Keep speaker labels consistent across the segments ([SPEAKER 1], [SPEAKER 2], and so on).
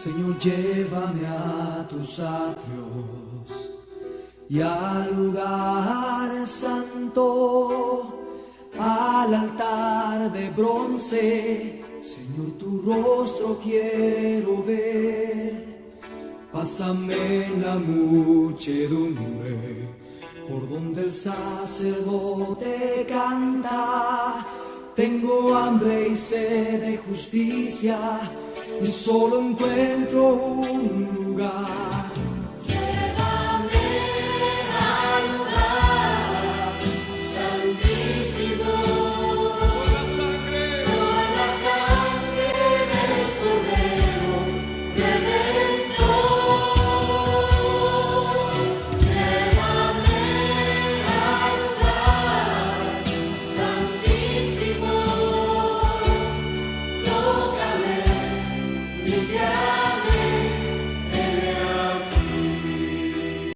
[SPEAKER 1] Señor, llévame a tus atrios y al lugar santo, al altar de bronce. Señor, tu rostro quiero ver. Pásame en la muchedumbre, por donde el sacerdote canta. Tengo hambre y sed de justicia, y solo encuentro un lugar.
[SPEAKER 2] Llévame al lugar santísimo, por la sangre del Cordero Redentor. Llévame al lugar santísimo, tócame, limpiame, heme aquí.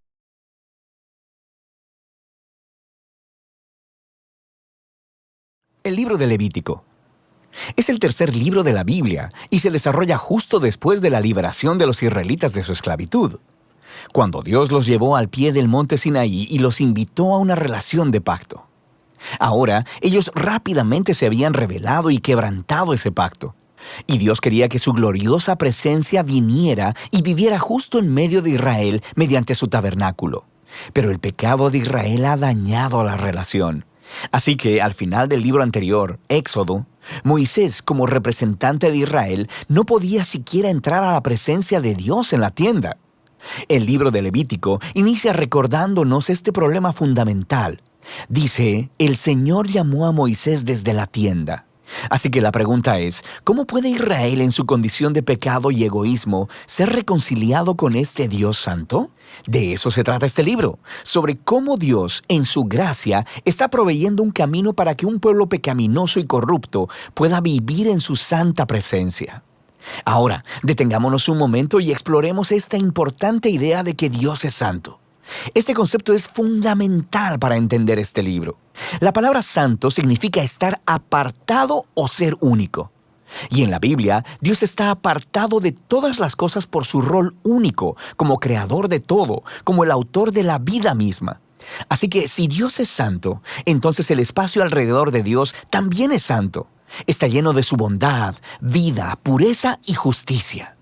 [SPEAKER 3] El libro de Levítico es el tercer libro de la Biblia y se desarrolla justo después de la liberación de los israelitas de su esclavitud, cuando Dios los llevó al pie del monte Sinaí y los invitó a una relación de pacto. Ahora, ellos rápidamente se habían rebelado y quebrantado ese pacto, y Dios quería que su gloriosa presencia viniera y viviera justo en medio de Israel mediante su tabernáculo. Pero el pecado de Israel ha dañado la relación. Así que al final del libro anterior, Éxodo, Moisés, como representante de Israel, no podía siquiera entrar a la presencia de Dios en la tienda. El libro de Levítico inicia recordándonos este problema fundamental. Dice, el Señor llamó a Moisés desde la tienda. Así que la pregunta es, ¿cómo puede Israel en su condición de pecado y egoísmo ser reconciliado con este Dios santo? De eso se trata este libro, sobre cómo Dios, en su gracia, está proveyendo un camino para que un pueblo pecaminoso y corrupto pueda vivir en su santa presencia. Ahora, detengámonos un momento y exploremos esta importante idea de que Dios es santo. Este concepto es fundamental para entender este libro. La palabra santo significa estar apartado o ser único. Y en la Biblia, Dios está apartado de todas las cosas por su rol único, como creador de todo, como el autor de la vida misma. Así que si Dios es santo, entonces el espacio alrededor de Dios también es santo. Está lleno de su bondad, vida, pureza y justicia.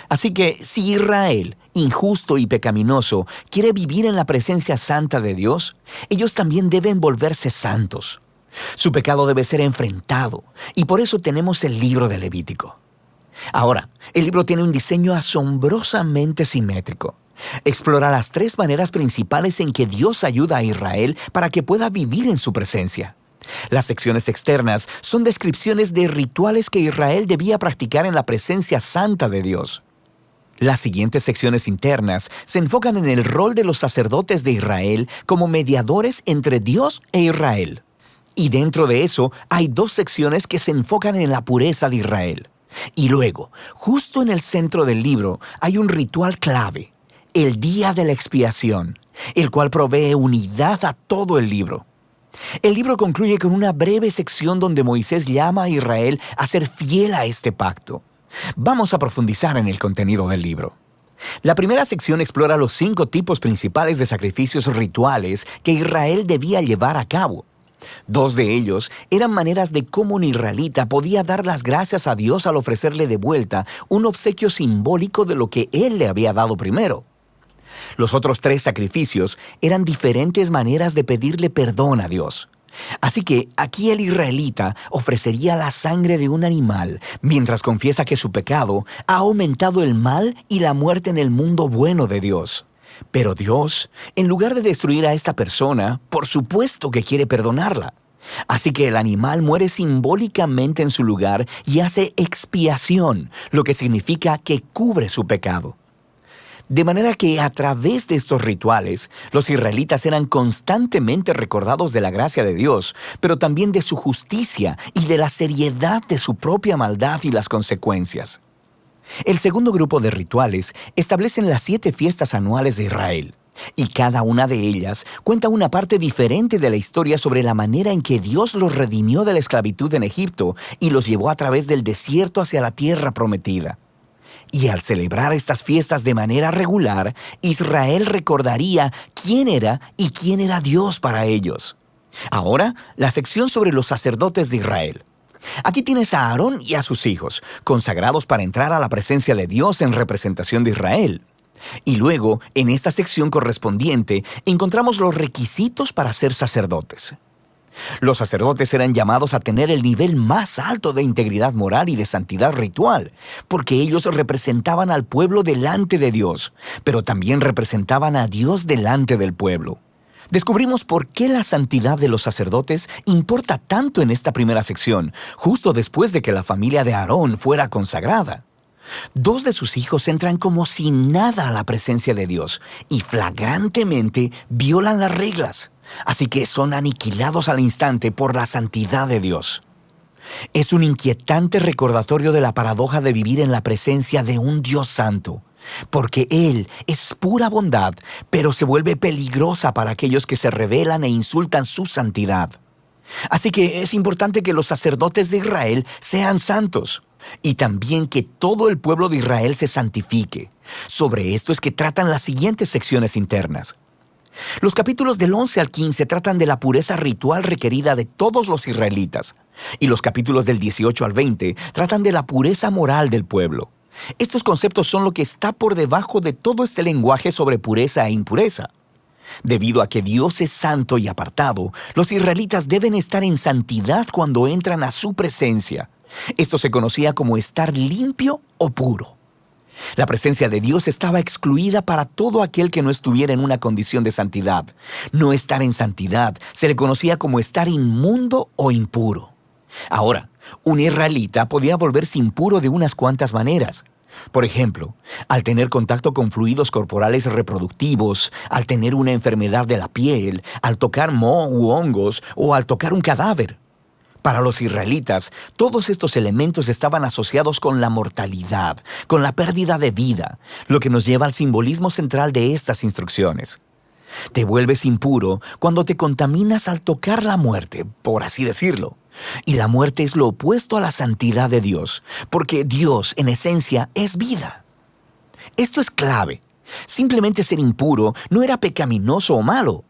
[SPEAKER 3] Así que si Israel, injusto y pecaminoso, quiere vivir en la presencia santa de Dios, ellos también deben volverse santos. Su pecado debe ser enfrentado, y por eso tenemos el libro de Levítico. Ahora, el libro tiene un diseño asombrosamente simétrico. Explora las tres maneras principales en que Dios ayuda a Israel para que pueda vivir en su presencia. Las secciones externas son descripciones de rituales que Israel debía practicar en la presencia santa de Dios. Las siguientes secciones internas se enfocan en el rol de los sacerdotes de Israel como mediadores entre Dios e Israel. Y dentro de eso hay dos secciones que se enfocan en la pureza de Israel. Y luego, justo en el centro del libro, hay un ritual clave, el Día de la Expiación, el cual provee unidad a todo el libro. El libro concluye con una breve sección donde Moisés llama a Israel a ser fiel a este pacto. Vamos a profundizar en el contenido del libro. La primera sección explora los 5 tipos principales de sacrificios rituales que Israel debía llevar a cabo. 2 de ellos eran maneras de cómo un israelita podía dar las gracias a Dios al ofrecerle de vuelta un obsequio simbólico de lo que Él le había dado primero. Los otros 3 sacrificios eran diferentes maneras de pedirle perdón a Dios. Así que aquí el israelita ofrecería la sangre de un animal mientras confiesa que su pecado ha aumentado el mal y la muerte en el mundo bueno de Dios. Pero Dios, en lugar de destruir a esta persona, por supuesto que quiere perdonarla. Así que el animal muere simbólicamente en su lugar y hace expiación, lo que significa que cubre su pecado. De manera que a través de estos rituales, los israelitas eran constantemente recordados de la gracia de Dios, pero también de su justicia y de la seriedad de su propia maldad y las consecuencias. El segundo grupo de rituales establecen las 7 fiestas anuales de Israel, y cada una de ellas cuenta una parte diferente de la historia sobre la manera en que Dios los redimió de la esclavitud en Egipto y los llevó a través del desierto hacia la tierra prometida. Y al celebrar estas fiestas de manera regular, Israel recordaría quién era y quién era Dios para ellos. Ahora, la sección sobre los sacerdotes de Israel. Aquí tienes a Aarón y a sus hijos, consagrados para entrar a la presencia de Dios en representación de Israel. Y luego, en esta sección correspondiente, encontramos los requisitos para ser sacerdotes. Los sacerdotes eran llamados a tener el nivel más alto de integridad moral y de santidad ritual, porque ellos representaban al pueblo delante de Dios, pero también representaban a Dios delante del pueblo. Descubrimos por qué la santidad de los sacerdotes importa tanto en esta primera sección, justo después de que la familia de Aarón fuera consagrada. 2 de sus hijos entran como si nada a la presencia de Dios y flagrantemente violan las reglas, así que son aniquilados al instante por la santidad de Dios. Es un inquietante recordatorio de la paradoja de vivir en la presencia de un Dios santo, porque Él es pura bondad, pero se vuelve peligrosa para aquellos que se rebelan e insultan su santidad. Así que es importante que los sacerdotes de Israel sean santos, y también que todo el pueblo de Israel se santifique. Sobre esto es que tratan las siguientes secciones internas. Los capítulos del 11 al 15 tratan de la pureza ritual requerida de todos los israelitas, y los capítulos del 18 al 20 tratan de la pureza moral del pueblo. Estos conceptos son lo que está por debajo de todo este lenguaje sobre pureza e impureza. Debido a que Dios es santo y apartado, los israelitas deben estar en santidad cuando entran a su presencia. Esto se conocía como estar limpio o puro. La presencia de Dios estaba excluida para todo aquel que no estuviera en una condición de santidad. No estar en santidad se le conocía como estar inmundo o impuro. Ahora, un israelita podía volverse impuro de unas cuantas maneras. Por ejemplo, al tener contacto con fluidos corporales reproductivos, al tener una enfermedad de la piel, al tocar moho u hongos o al tocar un cadáver. Para los israelitas, todos estos elementos estaban asociados con la mortalidad, con la pérdida de vida, lo que nos lleva al simbolismo central de estas instrucciones. Te vuelves impuro cuando te contaminas al tocar la muerte, por así decirlo. Y la muerte es lo opuesto a la santidad de Dios, porque Dios, en esencia, es vida. Esto es clave. Simplemente ser impuro no era pecaminoso o malo.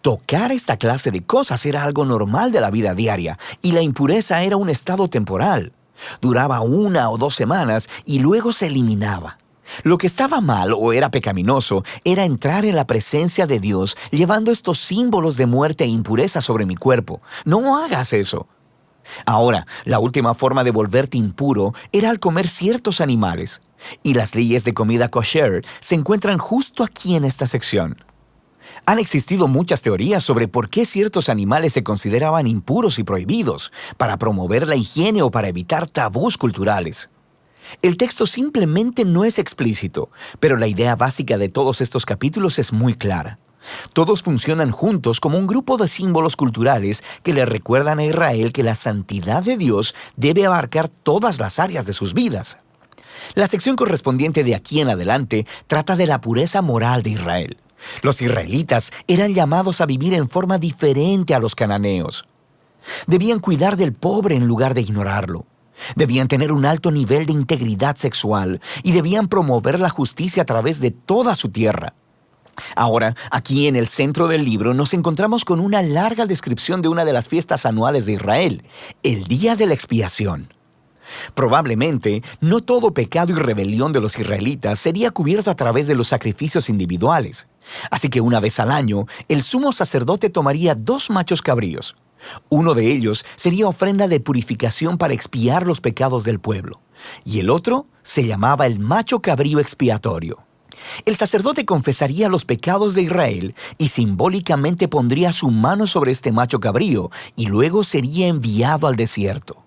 [SPEAKER 3] Tocar esta clase de cosas era algo normal de la vida diaria, y la impureza era un estado temporal. Duraba 1 o 2 semanas y luego se eliminaba. Lo que estaba mal o era pecaminoso era entrar en la presencia de Dios llevando estos símbolos de muerte e impureza sobre mi cuerpo. No hagas eso. Ahora, la última forma de volverte impuro era al comer ciertos animales, y las leyes de comida kosher se encuentran justo aquí en esta sección. Han existido muchas teorías sobre por qué ciertos animales se consideraban impuros y prohibidos, para promover la higiene o para evitar tabús culturales. El texto simplemente no es explícito, pero la idea básica de todos estos capítulos es muy clara. Todos funcionan juntos como un grupo de símbolos culturales que le recuerdan a Israel que la santidad de Dios debe abarcar todas las áreas de sus vidas. La sección correspondiente de aquí en adelante trata de la pureza moral de Israel. Los israelitas eran llamados a vivir en forma diferente a los cananeos. Debían cuidar del pobre en lugar de ignorarlo. Debían tener un alto nivel de integridad sexual y debían promover la justicia a través de toda su tierra. Ahora, aquí en el centro del libro nos encontramos con una larga descripción de una de las fiestas anuales de Israel, el Día de la Expiación. Probablemente, no todo pecado y rebelión de los israelitas sería cubierto a través de los sacrificios individuales. Así que una vez al año, el sumo sacerdote tomaría 2 machos cabríos. Uno de ellos sería ofrenda de purificación para expiar los pecados del pueblo, y el otro se llamaba el macho cabrío expiatorio. El sacerdote confesaría los pecados de Israel y simbólicamente pondría su mano sobre este macho cabrío y luego sería enviado al desierto.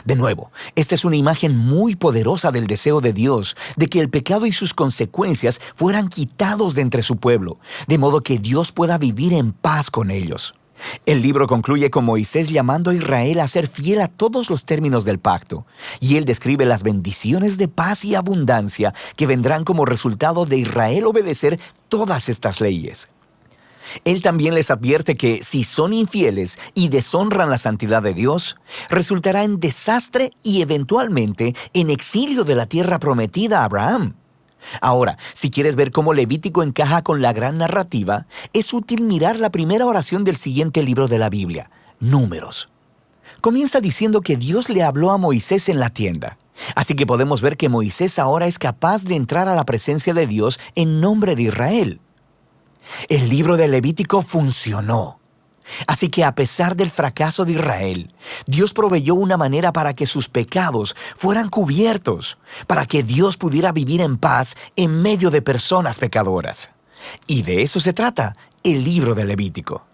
[SPEAKER 3] De nuevo, esta es una imagen muy poderosa del deseo de Dios de que el pecado y sus consecuencias fueran quitados de entre su pueblo, de modo que Dios pueda vivir en paz con ellos. El libro concluye con Moisés llamando a Israel a ser fiel a todos los términos del pacto, y él describe las bendiciones de paz y abundancia que vendrán como resultado de Israel obedecer todas estas leyes. Él también les advierte que si son infieles y deshonran la santidad de Dios, resultará en desastre y eventualmente en exilio de la tierra prometida a Abraham. Ahora, si quieres ver cómo Levítico encaja con la gran narrativa, es útil mirar la primera oración del siguiente libro de la Biblia, Números. Comienza diciendo que Dios le habló a Moisés en la tienda. Así que podemos ver que Moisés ahora es capaz de entrar a la presencia de Dios en nombre de Israel. El libro de Levítico funcionó. Así que a pesar del fracaso de Israel, Dios proveyó una manera para que sus pecados fueran cubiertos, para que Dios pudiera vivir en paz en medio de personas pecadoras. Y de eso se trata el libro de Levítico.